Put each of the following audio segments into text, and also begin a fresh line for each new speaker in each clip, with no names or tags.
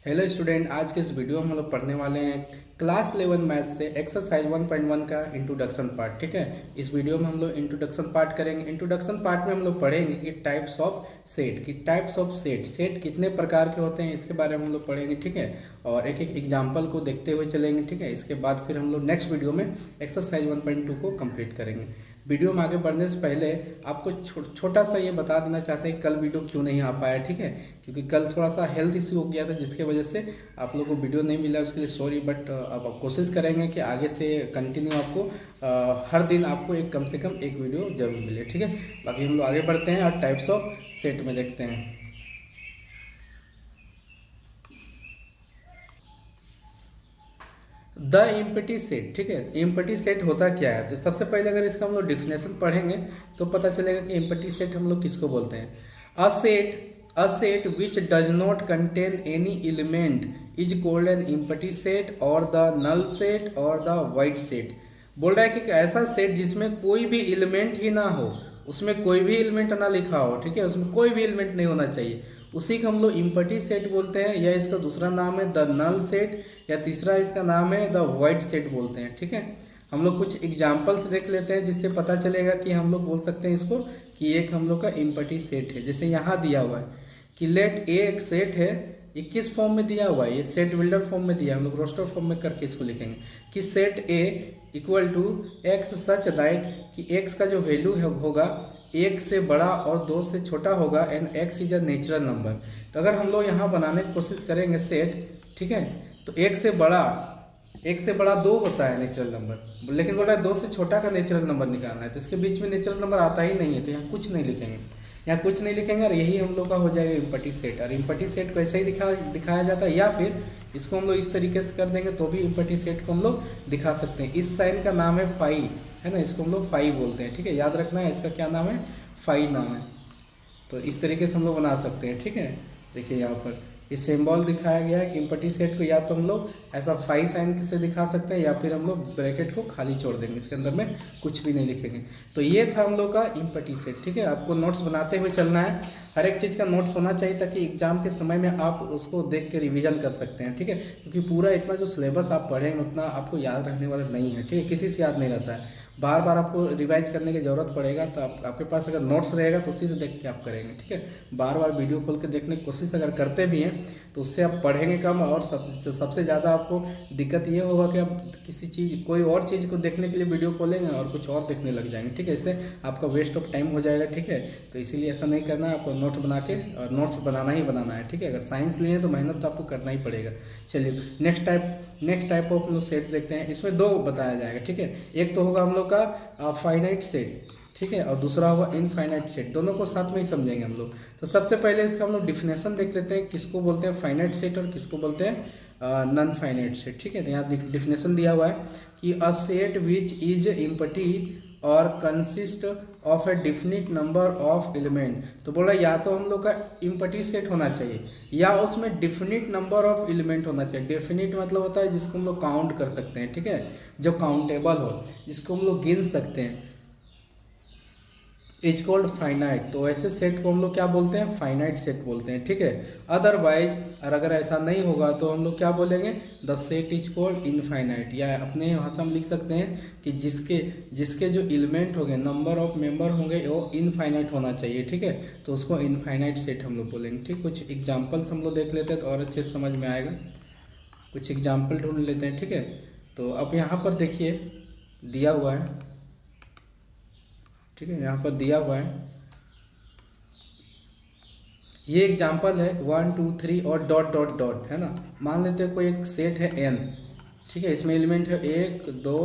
Hello student, आज के इस वीडियो में हम लोग पढ़ने वाले हैं क्लास 11 मैथ से एक्सरसाइज 1.1 का इंट्रोडक्शन पार्ट। ठीक है, इस वीडियो में हम लोग इंट्रोडक्शन पार्ट करेंगे। इंट्रोडक्शन पार्ट में हम लोग पढ़ेंगे कि टाइप्स ऑफ सेट सेट कितने प्रकार के होते हैं, इसके बारे में हम लोग पढ़ेंगे। ठीक है, और एक एक एग्जाम्पल को देखते हुए चलेंगे। ठीक है, इसके बाद फिर हम लोग नेक्स्ट वीडियो में एक्सरसाइज 1.2 को कंप्लीट करेंगे। वीडियो में आगे बढ़ने से पहले आपको छोटा सा ये बता देना चाहते हैं कि कल वीडियो क्यों नहीं आ पाया। ठीक है, क्योंकि कल थोड़ा सा हेल्थ इश्यू हो गया था, जिसके वजह से आप लोगों को वीडियो नहीं मिला, उसके लिए सॉरी। बट अब आप कोशिश करेंगे कि आगे से कंटिन्यू आपको हर दिन आपको कम से कम एक वीडियो जरूर मिले। ठीक है, बाकी हम लोग आगे बढ़ते हैं और टाइप्स ऑफ सेट में देखते हैं। The empty set. ठीक है, एम्प्टी सेट होता क्या है? तो सबसे पहले अगर इसका हम लोग डिफिनेशन पढ़ेंगे तो पता चलेगा कि एम्प्टी सेट हम लोग किसको बोलते हैं। अ set which does not contain any element is called an empty set और द नल सेट और द वाइड सेट। बोल रहा है कि ऐसा सेट जिसमें कोई भी एलिमेंट ही ना हो, उसमें कोई भी एलिमेंट ना लिखा हो। ठीक है, उसमें कोई भी एलिमेंट नहीं होना चाहिए, उसी को हम लोग इम्पटी सेट बोलते हैं, या इसका दूसरा नाम है द नल सेट, या तीसरा इसका नाम है द वाइड सेट बोलते हैं। ठीक है, हम लोग कुछ एग्जाम्पल्स देख लेते हैं जिससे पता चलेगा कि हम लोग बोल सकते हैं इसको कि एक हम लोग का इम्पटी सेट है। जैसे यहाँ दिया हुआ है कि लेट ए एक सेट है, ये किस फॉर्म में दिया हुआ है? ये सेट बिल्डर फॉर्म में दिया है, हम लोग रोस्टर फॉर्म में करके इसको लिखेंगे कि सेट ए इक्वल टू एक्स सच दैट कि एक्स का जो वैल्यू होगा एक से बड़ा और दो से छोटा होगा, and x is a natural number. तो अगर हम लोग यहाँ बनाने की कोशिश करेंगे सेट, ठीक है, तो एक से बड़ा दो होता है नेचुरल नंबर, लेकिन बोल रहा है दो से छोटा का नेचुरल नंबर निकालना है, तो इसके बीच में नेचुरल नंबर आता ही नहीं है, तो यहाँ कुछ नहीं लिखेंगे, यहाँ कुछ नहीं लिखेंगे, और यही हम लोग का हो जाएगा इम्पटी सेट। और इम्पटी सेट को ऐसे ही दिखाया जाता है, या फिर इसको हम लोग इस तरीके से कर देंगे तो भी इम्पटी सेट को हम लोग दिखा सकते हैं। इस साइन का नाम है फाई, है ना, इसको हम लोग फाई बोलते हैं। ठीक है, याद रखना है इसका क्या नाम है, फाई नाम है। तो इस तरीके से हम लोग बना सकते हैं। ठीक है, देखिए यहाँ पर ये सिंबल दिखाया गया है कि इम्पटी सेट को या तो हम लोग ऐसा फाई साइन से दिखा सकते हैं, या फिर हम लोग ब्रैकेट को खाली छोड़ देंगे, इसके अंदर में कुछ भी नहीं लिखेंगे। तो ये था हम लोग का इम्पटी सेट। ठीक है, आपको नोट्स बनाते हुए चलना है, हर एक चीज़ का नोट्स होना चाहिए ताकि एग्जाम के समय में आप उसको देख के रिविजन कर सकते हैं। ठीक है, क्योंकि पूरा इतना जो सिलेबस आप पढ़ेंगे उतना आपको याद रहने वाला नहीं है। ठीक है, किसी से याद नहीं रहता है, बार बार आपको रिवाइज करने की ज़रूरत पड़ेगा। तो आपके पास अगर नोट्स रहेगा तो उसी से देख के आप करेंगे। ठीक है, बार बार वीडियो खोल के देखने की कोशिश अगर करते भी हैं तो उससे आप पढ़ेंगे कम, और सबसे ज़्यादा आपको दिक्कत ये होगा कि आप कोई और चीज़ को देखने के लिए वीडियो खोलेंगे और कुछ और देखने लग जाएंगे। ठीक है, इससे आपका वेस्ट ऑफ टाइम हो जाएगा। ठीक है, तो इसीलिए ऐसा नहीं करना है, आपको नोट्स बना के, और नोट्स बनाना ही बनाना है। ठीक है, अगर साइंस लिए तो मेहनत तो आपको करना ही पड़ेगा। चलिए नेक्स्ट टाइप ऑफ लोग सेट देखते हैं। इसमें दो बताया जाएगा। ठीक है, एक तो होगा हम लोग का फाइनाइट सेट, ठीक है, और दूसरा होगा इनफाइनाइट सेट। दोनों को साथ में ही समझेंगे हम लोग। तो सबसे पहले इसका हम लोग डिफिनेशन देख लेते हैं, किसको बोलते हैं फाइनाइट सेट और किसको बोलते हैं नॉन फाइनाइट सेट। ठीक है, तो यहाँ डिफिनेशन दिया हुआ है कि a set which is empty और consist of a definite number of element. तो बोल रहा है या तो हम लोग का इम्पटी सेट होना चाहिए, या उसमें डिफिनिट नंबर ऑफ एलिमेंट होना चाहिए। डेफिनिट मतलब होता है जिसको हम लोग काउंट कर सकते हैं। ठीक है, जो काउंटेबल हो, जिसको हम लोग गिन सकते हैं, इज कॉल्ड फाइनाइट। तो ऐसे सेट को हम लोग क्या बोलते हैं, फाइनाइट सेट बोलते हैं। ठीक है, अदरवाइज, और अगर ऐसा नहीं होगा तो हम लोग क्या बोलेंगे, the set is called infinite. या अपने भाषा में लिख सकते हैं कि जिसके जो एलिमेंट होंगे, नंबर ऑफ मेंबर होंगे, वो इनफाइनाइट होना चाहिए। ठीक है, तो उसको इनफाइनाइट सेट हम लोग बोलेंगे। ठीक, कुछ एग्जाम्पल्स हम लोग देख लेते हैं तो और अच्छे से समझ में आएगा। कुछ एग्जाम्पल ढूंढ लेते हैं। ठीक है, तो अब यहाँ पर देखिए दिया हुआ है। ठीक है, यहाँ पर दिया हुआ है, ये एग्जाम्पल है 1 2 3 और डॉट डॉट डॉट, है ना। मान लेते हैं कोई एक सेट है n। ठीक है, इसमें एलिमेंट है 1 2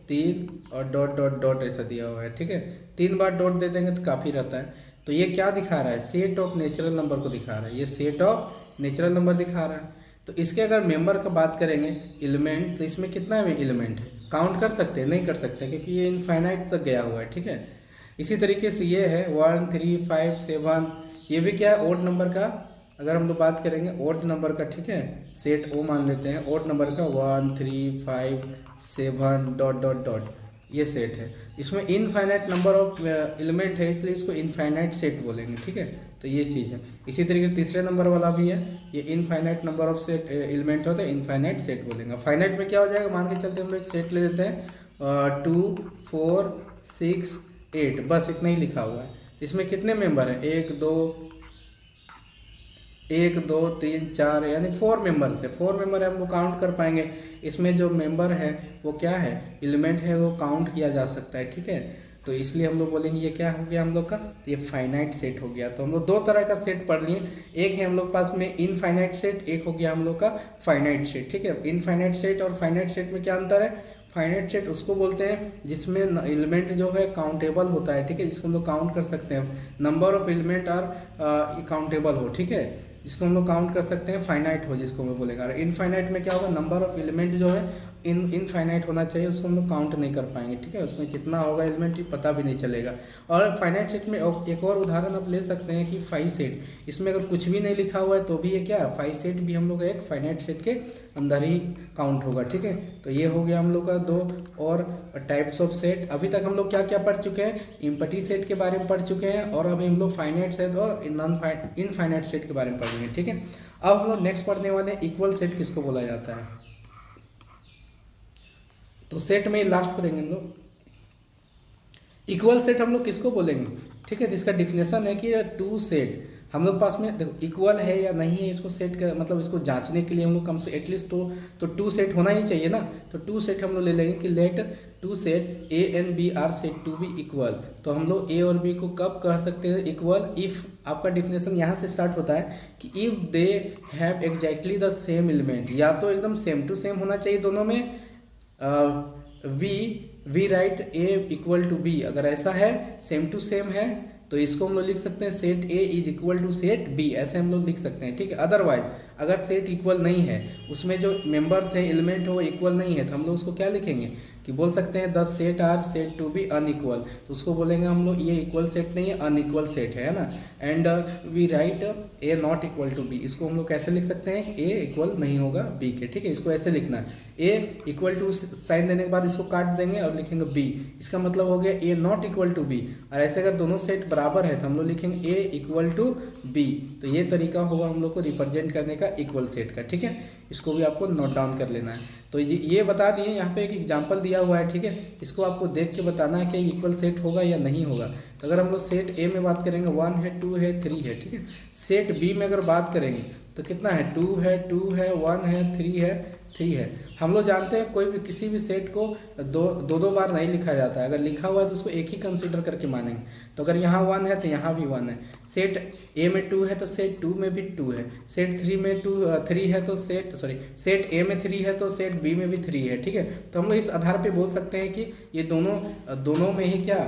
3 और डॉट डॉट डॉट ऐसा दिया हुआ है। ठीक है, 3 बार डॉट दे देंगे तो काफ़ी रहता है। तो ये क्या दिखा रहा है, सेट ऑफ नेचुरल नंबर को दिखा रहा है, ये सेट ऑफ नेचुरल नंबर दिखा रहा है। तो इसके अगर मेंबर का बात करेंगे एलिमेंट, तो इसमें कितना एलिमेंट है, काउंट कर सकते हैं, नहीं कर सकते क्योंकि ये इनफाइनाइट तक गया हुआ है। ठीक है, इसी तरीके से ये है 1 3 5 7, ये भी क्या है, ओड नंबर का। अगर हम लोग बात करेंगे ओड नंबर का, ठीक है, सेट ओ मान लेते हैं, ओड नंबर का 1 3 5 7 डॉट डॉट डॉट, ये सेट है। इसमें इनफाइनाइट नंबर ऑफ एलिमेंट है, इसलिए इसको इनफाइनाइट सेट बोलेंगे। ठीक है, तो ये चीज़ है। इसी तरीके तीसरे नंबर वाला भी है, ये infinite number of set element होते हैं, इनफाइनाइट सेट बोलेंगे। फाइनाइट में क्या हो जाएगा, मान के चलते हम लोग एक सेट ले लेते हैं 2 4 6 8, बस इतना ही लिखा हुआ है। इसमें कितने मेंबर हैं, 1 2 3 4, यानी 4 मेंबर्स है। 4 मेंबर है, हम लोग काउंट कर पाएंगे। इसमें जो मेंबर है वो क्या है, एलिमेंट है, वो काउंट किया जा सकता है, ठीक है। तो इसलिए हम लोग बोलेंगे ये क्या हो गया हम लोग का, ये फाइनाइट सेट हो गया। तो हम लोग दो तरह का सेट पढ़ लिए, एक है हम लोग पास में इनफाइनाइट सेट, एक हो गया हम लोग का फाइनाइट सेट, ठीक है। इनफाइनाइट सेट और फाइनाइट सेट में क्या अंतर है, फाइनाइट सेट उसको बोलते हैं जिसमें एलिमेंट जो है काउंटेबल होता है, ठीक है, जिसको हम लोग काउंट कर सकते हैं, number of element are countable हो, ठीक है, जिसको हम लोग काउंट कर सकते हैं, फाइनाइट हो जिसको हम लोग बोलेगा। और इनफाइनाइट में क्या होगा, नंबर ऑफ एलिमेंट जो है इनफाइनाइट होना चाहिए, उसको हम लोग काउंट नहीं कर पाएंगे, ठीक है, उसमें कितना होगा एलिमेंट पता भी नहीं चलेगा। और फाइनाइट सेट में एक और उदाहरण आप ले सकते हैं कि 5 सेट, इसमें अगर कुछ भी नहीं लिखा हुआ है तो भी ये क्या है, 5 सेट भी हम लोग एक फाइनाइट सेट के अंदर ही काउंट होगा, ठीक है। तो ये हो गया हम लोग का दो और टाइप्स ऑफ सेट। अभी तक हम लोग क्या क्या पढ़ चुके हैं, इम्पटी सेट के बारे में पढ़ चुके हैं, और अभी हम लोग फाइनाइट सेट और इनफाइनाइट सेट के बारे में पढ़ेंगे, ठीक है। अब हम लोग नेक्स्ट पढ़ने वाले हैं इक्वल सेट किसको बोला जाता है। तो सेट में लास्ट करेंगे हम लोग, इक्वल सेट हम लोग किसको बोलेंगे, ठीक है। तो इसका डिफिनेशन है कि टू सेट हम लोग पास में देखो इक्वल है या नहीं है, इसको सेट का मतलब इसको जांचने के लिए हम लोग कम से एटलीस्ट तो टू सेट होना ही चाहिए ना। तो टू सेट हम लोग ले लेंगे कि let two set A and B are said to be equal. तो हम लोग ए और बी को कब कह सकते हैं इक्वल, इफ आपका डिफिनेशन यहाँ से स्टार्ट होता है कि if they have exactly the same element, या तो एकदम सेम टू सेम होना चाहिए दोनों में, we write A equal to B, अगर ऐसा है सेम टू सेम है तो इसको हम लोग लिख सकते हैं set A is equal to set B, ऐसे हम लोग लिख सकते हैं, ठीक है। अदरवाइज अगर सेट इक्वल नहीं है, उसमें जो मेंबर्स है एलिमेंट हो वो इक्वल नहीं है, तो हम लोग उसको क्या लिखेंगे कि बोल सकते हैं the set are said to be unequal, तो उसको बोलेंगे हम लोग ये इक्वल सेट नहीं है, अनइक्वल सेट है ना। And we write A not equal to B, इसको हम लोग कैसे लिख सकते हैं, ए इक्वल नहीं होगा बी के, ठीक है, इसको ऐसे लिखना है, ए इक्वल टू साइन देने के बाद इसको काट देंगे और लिखेंगे बी, इसका मतलब हो गया ए नॉट इक्वल टू बी। और ऐसे अगर दोनों सेट बराबर है तो हम लोग लिखेंगे ए इक्वल टू बी। तो ये तरीका होगा हम लोग को रिप्रेजेंट करने का इक्वल सेट का, ठीक है। इसको भी आपको नोट डाउन कर लेना है। तो ये बता दिए, यहाँ पे एक एग्जांपल दिया हुआ है, ठीक है, इसको आपको देख के बताना है कि इक्वल सेट होगा या नहीं होगा। तो अगर हम लोग सेट ए में बात करेंगे 1 है 2 है 3 है, ठीक है। सेट बी में अगर बात करेंगे तो कितना है, 2 है 1 है 3 है। हम लोग जानते हैं कोई भी किसी भी सेट को दो बार नहीं लिखा जाता है, अगर लिखा हुआ है तो उसको एक ही कंसीडर करके मानेंगे। तो अगर यहाँ 1 है तो यहाँ भी 1 है, सेट ए में 2 है तो सेट 2 में भी 2 है, सेट 3 में 3 है तो सेट ए में 3 है तो सेट बी में भी 3 है, ठीक है। तो हम लोग इस आधार पे बोल सकते हैं कि ये दोनों में ही क्या,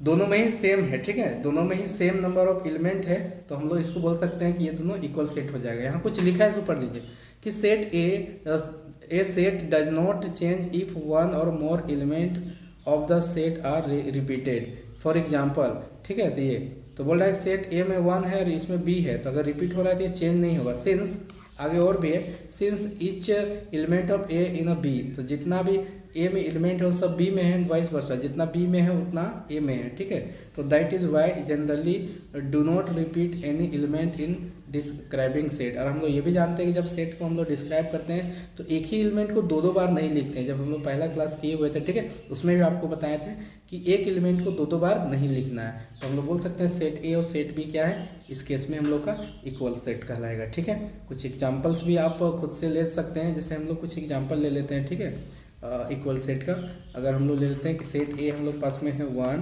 दोनों में ही सेम है, ठीक है, दोनों में ही सेम नंबर ऑफ एलिमेंट है, तो हम लोग इसको बोल सकते हैं कि ये दोनों इक्वल सेट हो जाएगा। यहाँ कुछ लिखा है इसको पढ़ लीजिए कि set a set does not change if one or more element of the set are repeated, for example, ठीक है। तो ये तो बोल रहा है सेट ए में 1 है और इसमें बी है, तो अगर रिपीट हो रहा है तो ये चेंज नहीं होगा। सिंस आगे और भी है, since each element of A in a B, तो जितना भी ए में एलिमेंट है वो सब बी में है, एंड वाइस वर्सा, जितना बी में है उतना ए में है, ठीक है। तो that is why generally do not repeat any element in describing set. और हम लोग ये भी जानते हैं कि जब सेट को हम लोग डिस्क्राइब करते हैं तो एक ही एलिमेंट को दो बार नहीं लिखते हैं। जब हम लोग पहला क्लास किए हुए थे, ठीक है, उसमें भी आपको बताए थे कि एक एलिमेंट को दो बार नहीं लिखना है। तो हम लोग बोल सकते हैं सेट ए और सेट बी क्या है, इस केस में हम लोग का इक्वल सेट कहलाएगा, ठीक है। कुछ एग्जाम्पल्स भी आप खुद से ले सकते हैं, जैसे हम लोग कुछ एग्जाम्पल ले लेते हैं, ठीक है, इक्वल सेट का। अगर हम लोग ले लेते हैं कि सेट ए हम लोग पास में है 1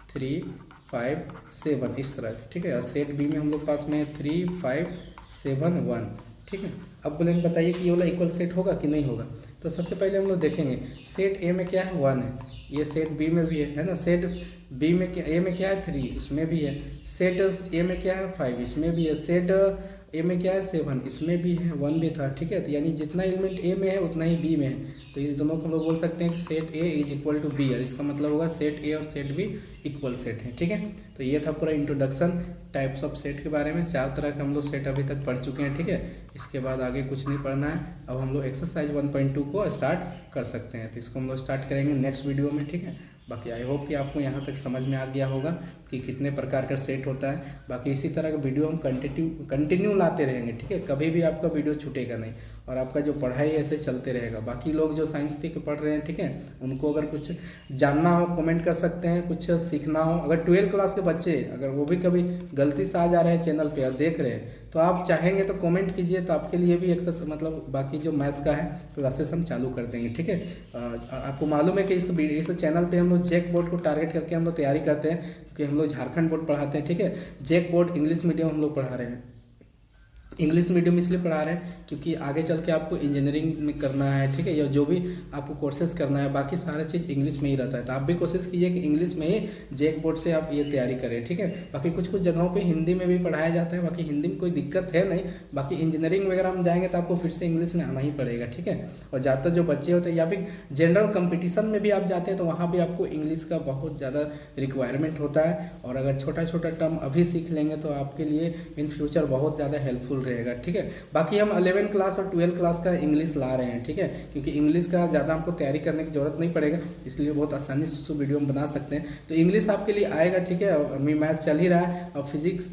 3 5 7 इस तरह, ठीक है, और सेट बी में हम लोग पास में है 3 5 7 1, ठीक है। अब बोलेंगे बताइए कि ये वाला इक्वल सेट होगा कि नहीं होगा। तो सबसे पहले हम लोग देखेंगे सेट ए में क्या है 1 है, ये सेट बी में भी है ना, सेट बी में क्या, ए में क्या है 3, इसमें भी है, सेट ए में क्या है 5, इसमें भी है, सेट ए में क्या है 7, इसमें भी है, 1 भी था, ठीक है। तो यानी जितना एलिमेंट ए में है उतना ही बी में है, तो इस दोनों को हम लोग बोल सकते हैं कि set A is equal to B, और इसका मतलब होगा सेट ए और सेट बी इक्वल सेट है, ठीक है। तो ये था पूरा इंट्रोडक्शन टाइप्स ऑफ सेट के बारे में। 4 तरह के हम लोग सेट अभी तक पढ़ चुके हैं, ठीक है। इसके बाद आगे कुछ नहीं पढ़ना है, अब हम लोग एक्सरसाइज 1.2 को स्टार्ट कर सकते हैं। तो इसको हम लोग स्टार्ट करेंगे नेक्स्ट वीडियो में, ठीक है। बाकी आई होप कि आपको यहाँ तक समझ में आ गया होगा कि कितने प्रकार का सेट होता है। बाकी इसी तरह का वीडियो हम कंटिन्यू लाते रहेंगे, ठीक है, कभी भी आपका वीडियो छूटेगा नहीं और आपका जो पढ़ाई ऐसे चलते रहेगा। बाकी लोग जो साइंस पे पढ़ रहे हैं, ठीक है, उनको अगर कुछ जानना हो कमेंट कर सकते हैं, कुछ सीखना हो। अगर 12th क्लास के बच्चे अगर वो भी कभी गलती से आ जा रहे हैं चैनल पे और देख रहे हैं तो आप चाहेंगे तो कमेंट कीजिए, तो आपके लिए भी एक्सेस मतलब बाकी जो मैथ्स का है क्लासेस हम चालू कर देंगे, ठीक है। आपको मालूम है कि इस चैनल पे हम लोग जैक बोर्ड को टारगेट करके हम लोग तैयारी करते हैं, क्योंकि हम लोग झारखंड बोर्ड पढ़ाते हैं, ठीक है। जैक बोर्ड इंग्लिश मीडियम हम लोग पढ़ा रहे हैं। इंग्लिश मीडियम इसलिए पढ़ा रहे हैं क्योंकि आगे चल के आपको इंजीनियरिंग में करना है, ठीक है, या जो भी आपको कोर्सेज करना है बाकी सारा चीज़ इंग्लिश में ही रहता है। तो आप भी कोशिश कीजिए कि इंग्लिश में ही जैक बोर्ड से आप ये तैयारी करें, ठीक है। बाकी कुछ कुछ जगहों पे हिंदी में भी पढ़ाया जाता है, बाकी हिंदी में कोई दिक्कत है नहीं। बाकी इंजीनियरिंग वगैरह हम जाएंगे तो आपको फिर से इंग्लिश में आना ही पड़ेगा, ठीक है। और ज़्यादातर जो बच्चे होते हैं या फिर जनरल कंपटीशन में भी आप जाते हैं तो वहाँ भी आपको इंग्लिश का बहुत ज़्यादा रिक्वायरमेंट होता है। और अगर छोटा छोटा टर्म अभी सीख लेंगे तो आपके लिए इन फ्यूचर बहुत ज़्यादा हेल्पफुल रहेगा, ठीक है। बाकी हम 11th क्लास और 12th क्लास का इंग्लिश ला रहे हैं, ठीक है, क्योंकि इंग्लिश का ज़्यादा हमको तैयारी करने की जरूरत नहीं पड़ेगा, इसलिए बहुत आसानी से वीडियो हम बना सकते हैं। तो इंग्लिश आपके लिए आएगा, ठीक है। अभी मैथ्स चल ही रहा है और फिजिक्स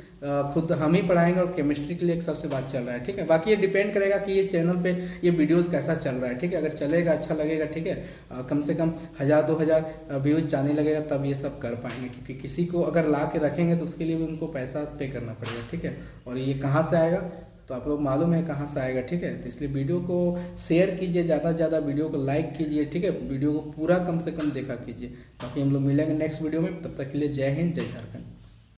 खुद हम ही पढ़ाएंगे और केमिस्ट्री के लिए एक सबसे बात चल रहा है, ठीक है। बाकी ये डिपेंड करेगा कि ये चैनल पे ये वीडियोस कैसा चल रहा है, ठीक है। अगर चलेगा अच्छा लगेगा, ठीक है, कम से कम 1000-2000 व्यूज जाने लगेगा तब ये सब कर पाएंगे, क्योंकि किसी को अगर ला के रखेंगे तो उसके लिए भी उनको पैसा पे करना पड़ेगा, ठीक है। और ये कहाँ से आएगा तो आप लोग मालूम है कहाँ से आएगा, ठीक है। तो इसलिए वीडियो को शेयर कीजिए, ज़्यादा से ज़्यादा वीडियो को लाइक कीजिए, ठीक है। वीडियो को पूरा कम से कम देखा कीजिए। बाकी हम लोग मिलेंगे नेक्स्ट वीडियो में, तब तक के लिए जय हिंद, जय झारखंड।